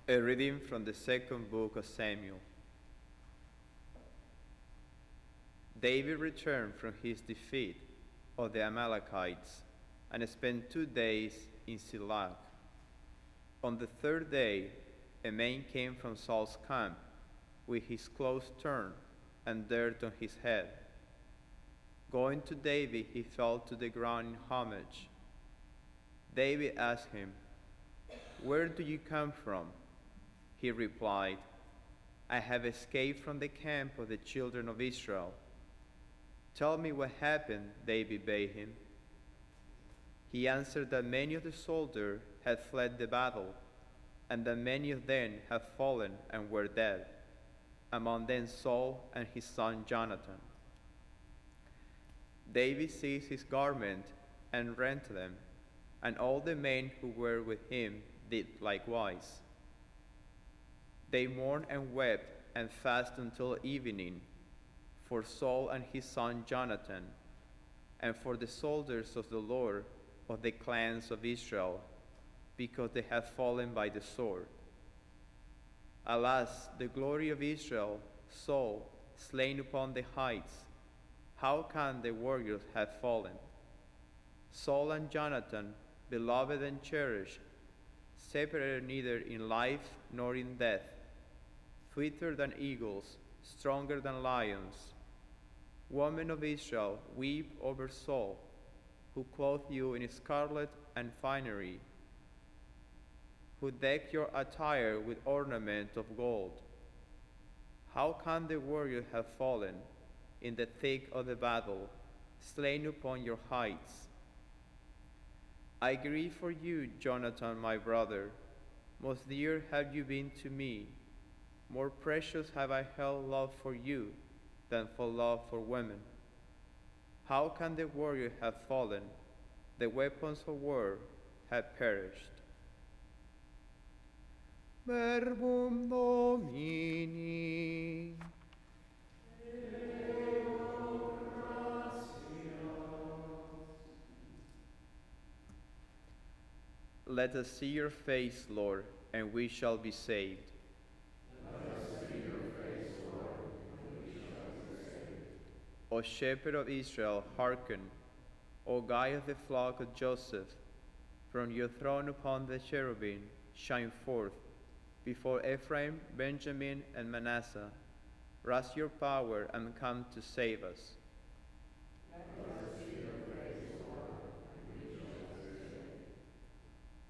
A reading from the second book of Samuel. David returned from his defeat of the Amalekites and spent 2 days in Ziklag. On the third day, a man came from Saul's camp with his clothes torn and dirt on his head. Going to David, he fell to the ground in homage. David asked him, "Where do you come from?" He replied, "I have escaped from the camp of the children of Israel." "Tell me what happened," David bade him. He answered that many of the soldiers had fled the battle, and that many of them had fallen and were dead, among them Saul and his son Jonathan. David seized his garment and rent them, and all the men who were with him did likewise. They mourned and wept and fasted until evening for Saul and his son Jonathan, and for the soldiers of the Lord of the clans of Israel, because they had fallen by the sword. Alas, the glory of Israel, Saul, slain upon the heights, how can the warriors have fallen? Saul and Jonathan, beloved and cherished, separated neither in life nor in death, swifter than eagles, stronger than lions. Women of Israel, weep over Saul, who clothed you in scarlet and finery, who decked your attire with ornament of gold. How can the warrior have fallen in the thick of the battle, slain upon your heights? I grieve for you, Jonathan, my brother. Most dear have you been to me. More precious have I held love for you than for love for women. How can the warrior have fallen? The weapons of war have perished. Verbum Domini. Let us see your face, Lord, and we shall be saved. O Shepherd of Israel, hearken. O guide of the flock of Joseph, from your throne upon the cherubim, shine forth. Before Ephraim, Benjamin, and Manasseh, rise your power and come to save us.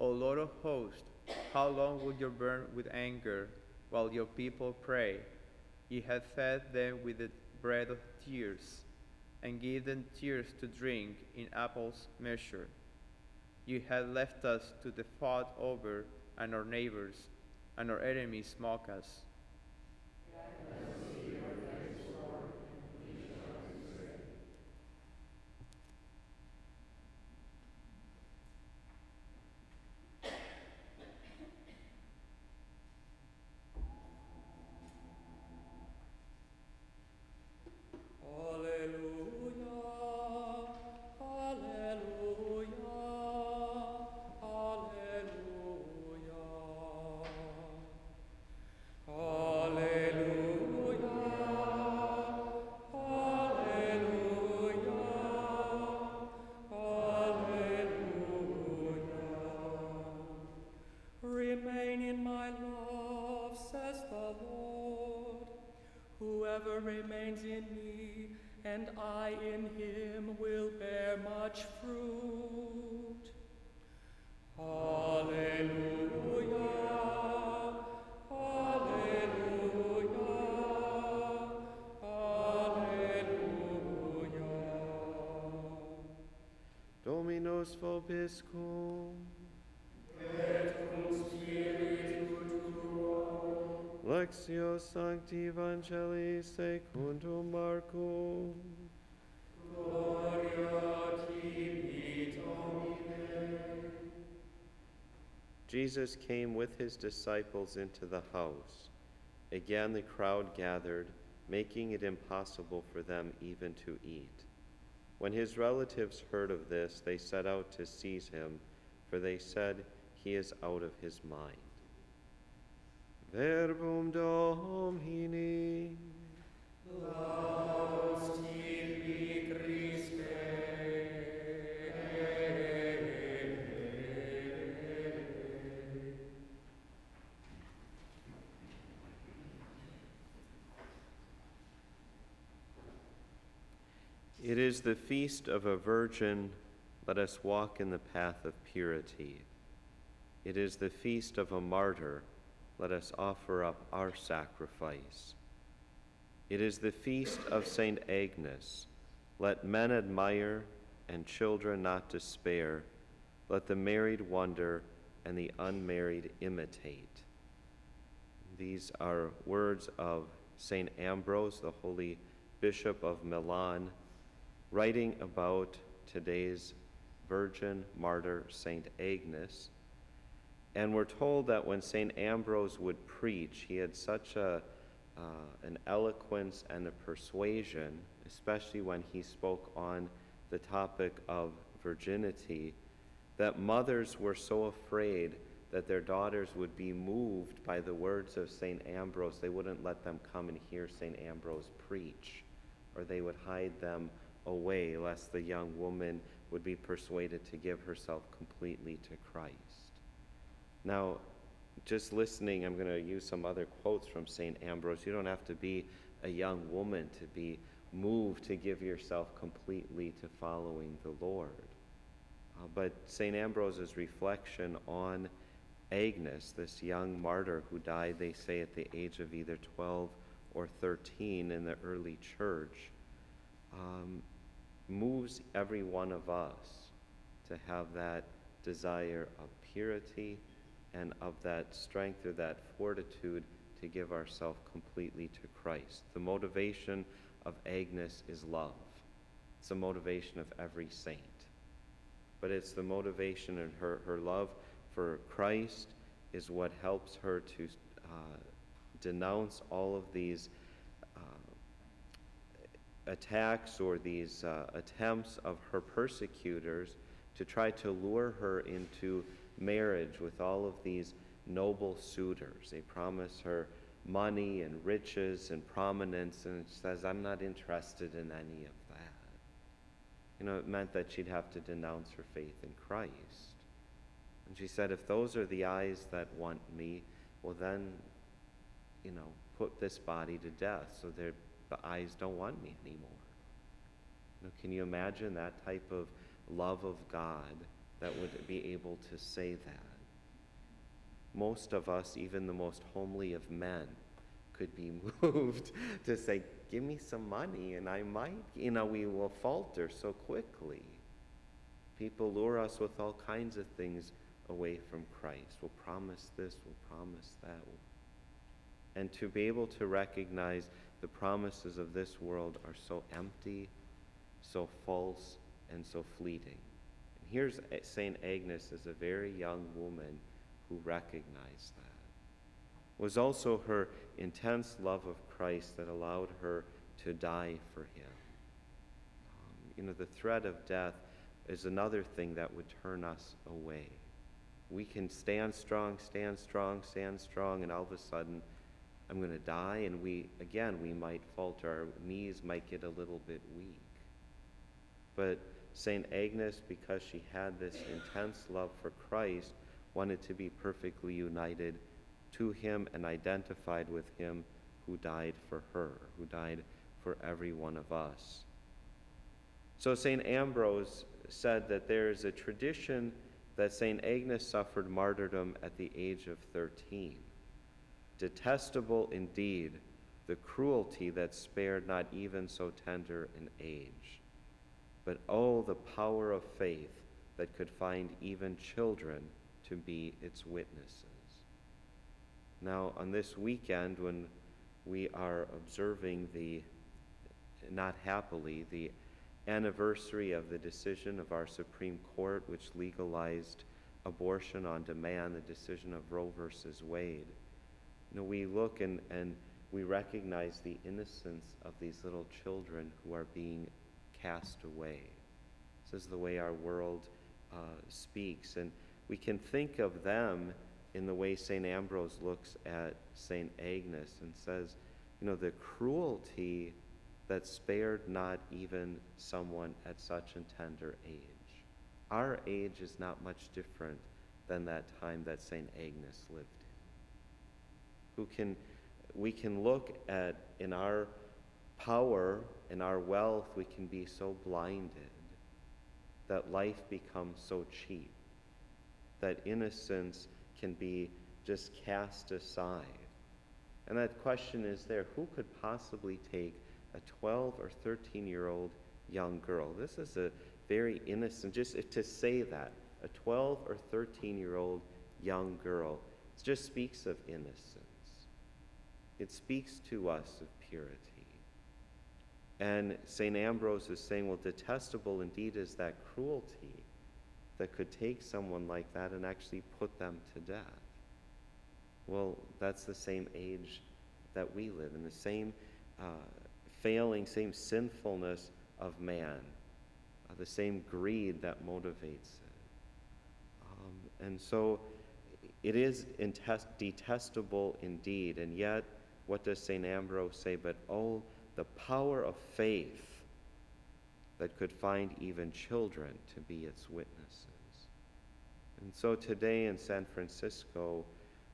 O Lord of hosts, how long will you burn with anger while your people pray? You have fed them with the bread of tears, and give them tears to drink in apples measure. You have left us to the fought over, and our neighbors and our enemies mock us. Remain in my love, says the Lord. Whoever remains in me, and I in him, will bear much fruit. Alleluia, alleluia, alleluia. Dominus vobiscum. Et cum spiritu tuo. Lectio Sancti Evangelii secundum Marcum. Gloria tibi, Domine. Jesus came with his disciples into the house. Again the crowd gathered, making it impossible for them even to eat. When his relatives heard of this, they set out to seize him, for they said, "He is out of his mind." Verbum Domini. Laus tibi Christe. It is the feast of a virgin. Let us walk in the path of purity. It is the feast of a martyr. Let us offer up our sacrifice. It is the feast of St Agnes. Let men admire and children not despair. Let the married wonder and the unmarried imitate. These are words of St Ambrose, the holy Bishop of Milan, writing about today's virgin martyr, St Agnes. And we're told that when St Ambrose would preach, he had such an eloquence and a persuasion, especially when he spoke on the topic of virginity, that mothers were so afraid that their daughters would be moved by the words of St Ambrose, they wouldn't let them come and hear St Ambrose preach, or they would hide them away, lest the young woman would be persuaded to give herself completely to Christ. Now, just listening, I'm going to use some other quotes from St. Ambrose. You don't have to be a young woman to be moved to give yourself completely to following the Lord. But St. Ambrose's reflection on Agnes, this young martyr who died, they say, at the age of either 12 or 13 in the early church, moves every one of us to have that desire of purity and of that strength or that fortitude to give ourselves completely to Christ. The motivation of Agnes is love. It's the motivation of every saint. But it's the motivation in her love for Christ is what helps her to denounce all of these attacks or these attempts of her persecutors to try to lure her into marriage with all of these noble suitors. They promise her money and riches and prominence, and she says, I'm not interested in any of that. You know, it meant that she'd have to denounce her faith in Christ. And she said, if those are the eyes that want me, well then, put this body to death so the eyes don't want me anymore. Can you imagine that type of love of God that would be able to say that? Most of us, even the most homely of men, could be moved to say, give me some money and I might, we will falter so quickly. People lure us with all kinds of things away from Christ. We'll promise this, we'll promise that. And to be able to recognize the promises of this world are so empty, so false, and so fleeting. And here's St. Agnes as a very young woman who recognized that. It was also her intense love of Christ that allowed her to die for him. The threat of death is another thing that would turn us away. We can stand strong, and all of a sudden, I'm going to die, and we might falter. Our knees might get a little bit weak. But St. Agnes, because she had this intense love for Christ, wanted to be perfectly united to him and identified with him who died for her, who died for every one of us. So St. Ambrose said that there is a tradition that St. Agnes suffered martyrdom at the age of 13. Detestable indeed, the cruelty that spared not even so tender an age. But oh, the power of faith that could find even children to be its witnesses. Now, on this weekend, when we are observing the anniversary of the decision of our Supreme Court, which legalized abortion on demand, the decision of Roe versus Wade, we look and we recognize the innocence of these little children who are being cast away. This is the way our world speaks. And we can think of them in the way St. Ambrose looks at St. Agnes and says, the cruelty that spared not even someone at such a tender age. Our age is not much different than that time that St. Agnes lived in. We can look at, in our power, in our wealth, we can be so blinded that life becomes so cheap, that innocence can be just cast aside. And that question is there, who could possibly take a 12 or 13-year-old young girl? This is a very innocent, just to say that, a 12 or 13-year-old young girl, it just speaks of innocence. It speaks to us of purity. And St. Ambrose is saying, well, detestable indeed is that cruelty that could take someone like that and actually put them to death. Well, that's the same age that we live in, the same failing, same sinfulness of man, the same greed that motivates it. And so it is detestable indeed, and yet what does St. Ambrose say? But oh, the power of faith that could find even children to be its witnesses. And so today in San Francisco,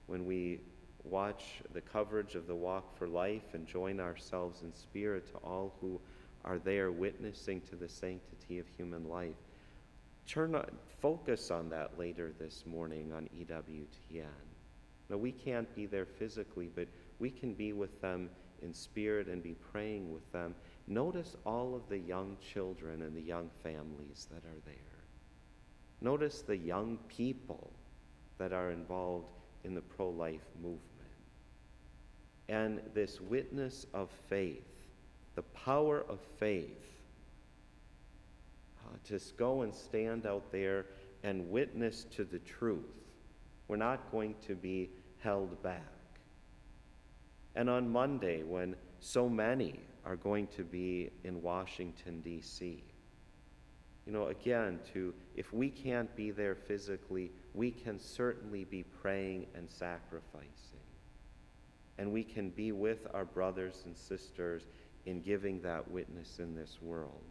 when we watch the coverage of the Walk for Life and join ourselves in spirit to all who are there witnessing to the sanctity of human life, focus on that later this morning on EWTN. Now, we can't be there physically, but we can be with them in spirit and be praying with them. Notice all of the young children and the young families that are there. Notice the young people that are involved in the pro-life movement. And this witness of faith, the power of faith, to go and stand out there and witness to the truth. We're not going to be held back. And on Monday, when so many are going to be in Washington, D.C., again, if we can't be there physically, we can certainly be praying and sacrificing. And we can be with our brothers and sisters in giving that witness in this world,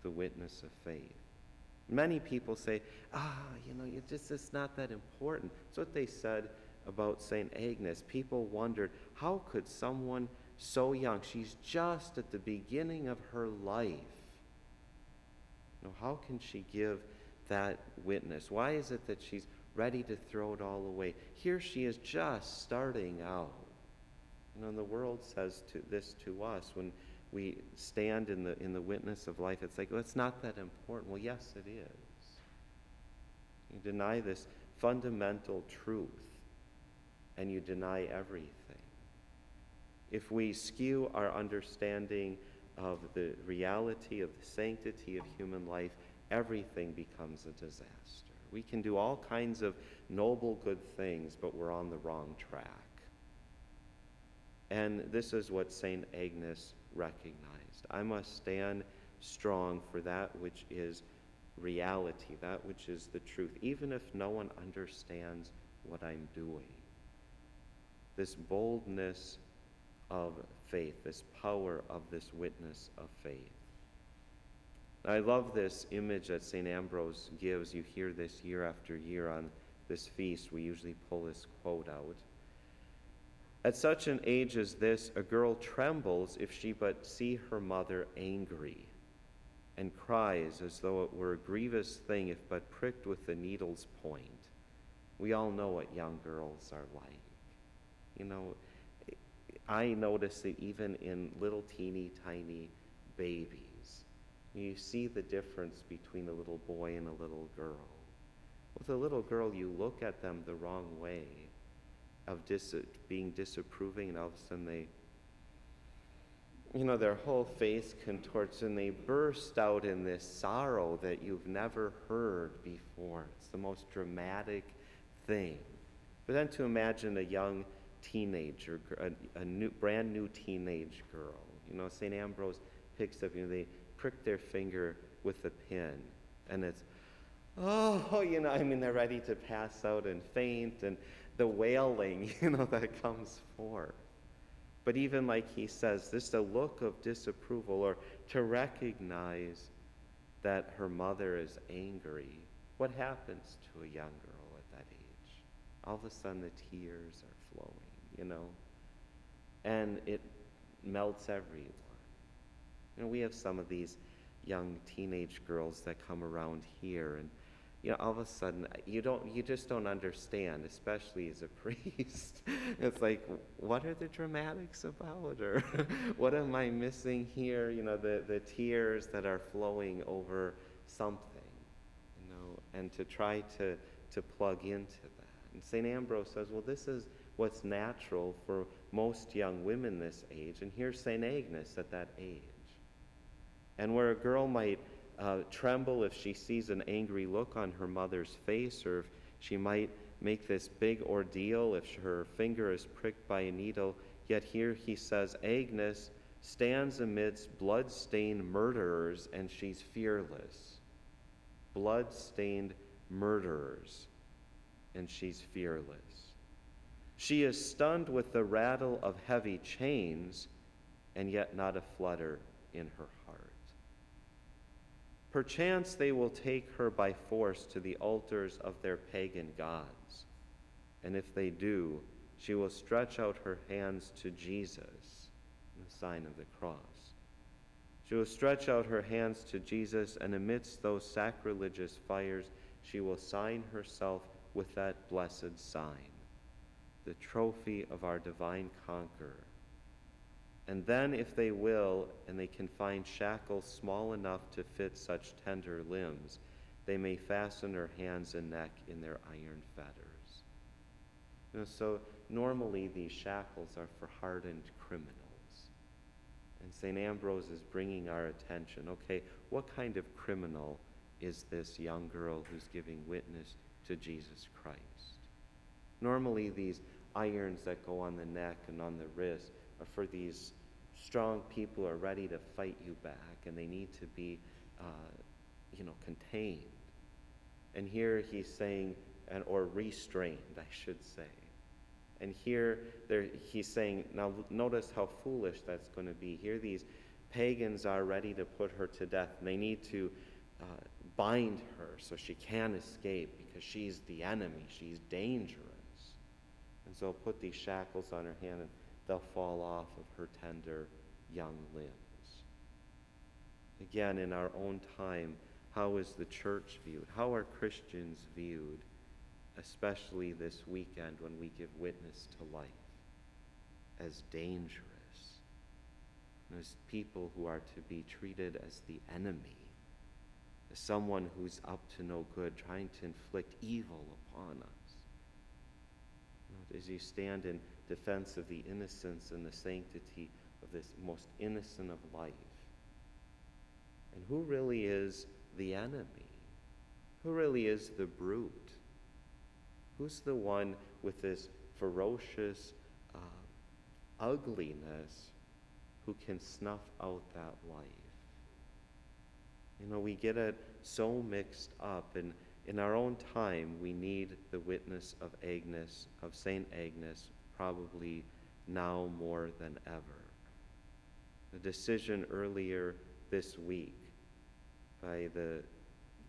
the witness of faith. Many people say, it's not that important. That's what they said about St. Agnes. People wondered, how could someone so young, she's just at the beginning of her life, how can she give that witness? Why is it that she's ready to throw it all away? Here she is just starting out. And the world says this to us when we stand in the witness of life. It's like, well, it's not that important. Well, yes, it is. You deny this fundamental truth, and you deny everything. If we skew our understanding of the reality of the sanctity of human life, everything becomes a disaster. We can do all kinds of noble, good things, but we're on the wrong track. And this is what St. Agnes recognized. I must stand strong for that which is reality, that which is the truth, even if no one understands what I'm doing. This boldness of faith, this power of this witness of faith. I love this image that St. Ambrose gives. You hear this year after year on this feast. We usually pull this quote out. At such an age as this, a girl trembles if she but see her mother angry, and cries as though it were a grievous thing if but pricked with the needle's point. We all know what young girls are like. I notice it even in little teeny tiny babies. You see the difference between a little boy and a little girl. With a little girl, you look at them the wrong way, of being disapproving, and all of a sudden their whole face contorts and they burst out in this sorrow that you've never heard before. It's the most dramatic thing. But then to imagine a young teenager, a brand new teenage girl. St. Ambrose picks up, they prick their finger with a pin, and it's, they're ready to pass out and faint, the wailing, that comes forth. But even like he says, this a look of disapproval, or to recognize that her mother is angry. What happens to a young girl at that age? All of a sudden the tears are flowing, and it melts everyone. We have some of these young teenage girls that come around here, and all of a sudden you just don't understand, especially as a priest. It's like, what are the dramatics about, or what am I missing here? The tears that are flowing over something, and to try to plug into that. And St. Ambrose says, well, this is what's natural for most young women this age, and here's St. Agnes at that age. And where a girl might tremble if she sees an angry look on her mother's face, or if she might make this big ordeal if her finger is pricked by a needle, yet here he says, Agnes stands amidst blood-stained murderers, and she's fearless. Blood-stained murderers, and she's fearless. She is stunned with the rattle of heavy chains, and yet not a flutter in her heart. Perchance they will take her by force to the altars of their pagan gods, and if they do, she will stretch out her hands to Jesus in the sign of the cross. She will stretch out her hands to Jesus, and amidst those sacrilegious fires, she will sign herself with that blessed sign, the trophy of our divine conqueror. And then, if they will, and they can find shackles small enough to fit such tender limbs, they may fasten her hands and neck in their iron fetters. So normally these shackles are for hardened criminals. And St. Ambrose is bringing our attention, okay, what kind of criminal is this young girl who's giving witness to Jesus Christ? Normally these irons that go on the neck and on the wrist are for these strong people who are ready to fight you back, and they need to be, contained. And here he's saying, or restrained, I should say. And here he's saying, now notice how foolish that's going to be. Here these pagans are ready to put her to death, and they need to bind her so she can't escape because she's the enemy, she's dangerous. And so put these shackles on her hand, and they'll fall off of her tender young limbs. Again, in our own time, how is the church viewed? How are Christians viewed, especially this weekend when we give witness to life? As dangerous, as people who are to be treated as the enemy, as someone who's up to no good, trying to inflict evil upon us. As you stand in defense of the innocence and the sanctity of this most innocent of life. And who really is the enemy? Who really is the brute? Who's the one with this ferocious ugliness who can snuff out that life? We get it so mixed up, and in our own time, we need the witness of Agnes, of St. Agnes, probably now more than ever. The decision earlier this week by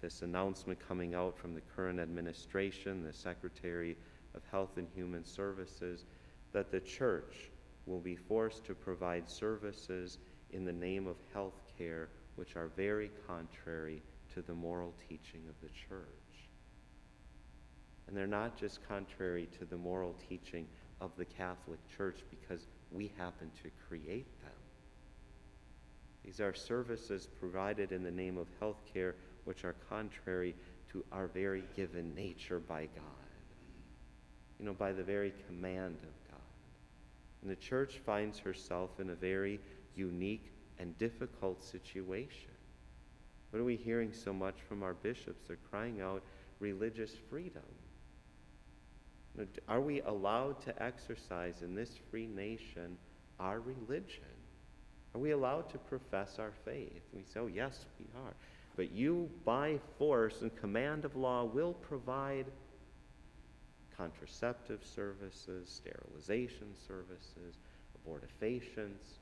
this announcement coming out from the current administration, the Secretary of Health and Human Services, that the church will be forced to provide services in the name of health care which are very contrary to the moral teaching of the church. And they're not just contrary to the moral teaching of the Catholic Church because we happen to create them. These are services provided in the name of health care which are contrary to our very given nature by God, by the very command of God. And the church finds herself in a very unique and difficult situation. What are we hearing so much from our bishops? They're crying out religious freedom. Are we allowed to exercise in this free nation our religion? Are we allowed to profess our faith? We say, oh, yes, we are. But you, by force and command of law, will provide contraceptive services, sterilization services, abortifacients.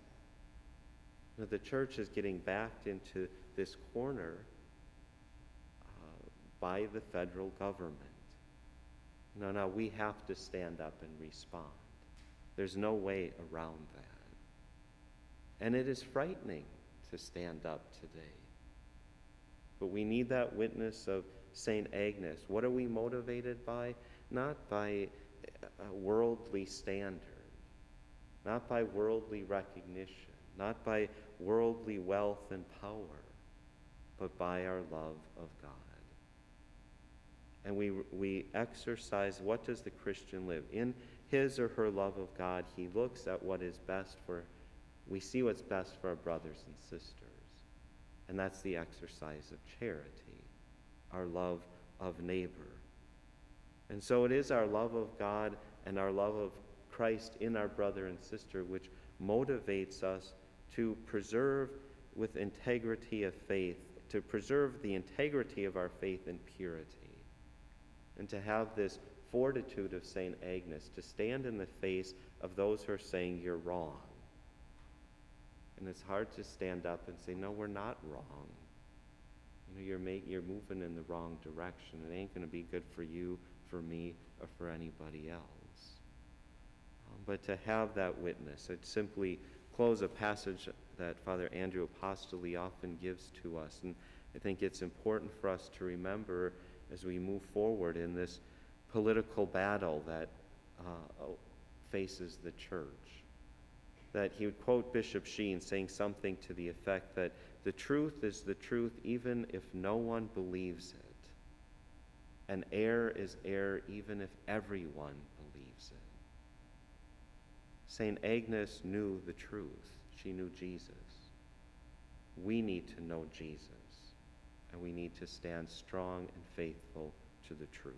The church is getting backed into this corner by the federal government. Now we have to stand up and respond. There's no way around that. And it is frightening to stand up today. But we need that witness of St. Agnes. What are we motivated by? Not by a worldly standard, not by worldly recognition, not by worldly wealth and power, but by our love of God. And we exercise, what does the Christian live? In his or her love of God, he looks at what is best for, we see what's best for our brothers and sisters. And that's the exercise of charity, our love of neighbor. And so it is our love of God and our love of Christ in our brother and sister which motivates us to preserve with integrity of faith, to preserve the integrity of our faith and purity, and to have this fortitude of St. Agnes, to stand in the face of those who are saying you're wrong. And it's hard to stand up and say, no, we're not wrong. You're moving in the wrong direction. It ain't going to be good for you, for me, or for anybody else. But to have that witness, I'd simply close a passage that Father Andrew Apostoli often gives to us. And I think it's important for us to remember as we move forward in this political battle that faces the church. That he would quote Bishop Sheen saying something to the effect that the truth is the truth even if no one believes it. And error is error even if everyone believes it. St. Agnes knew the truth. She knew Jesus. We need to know Jesus. And we need to stand strong and faithful to the truth.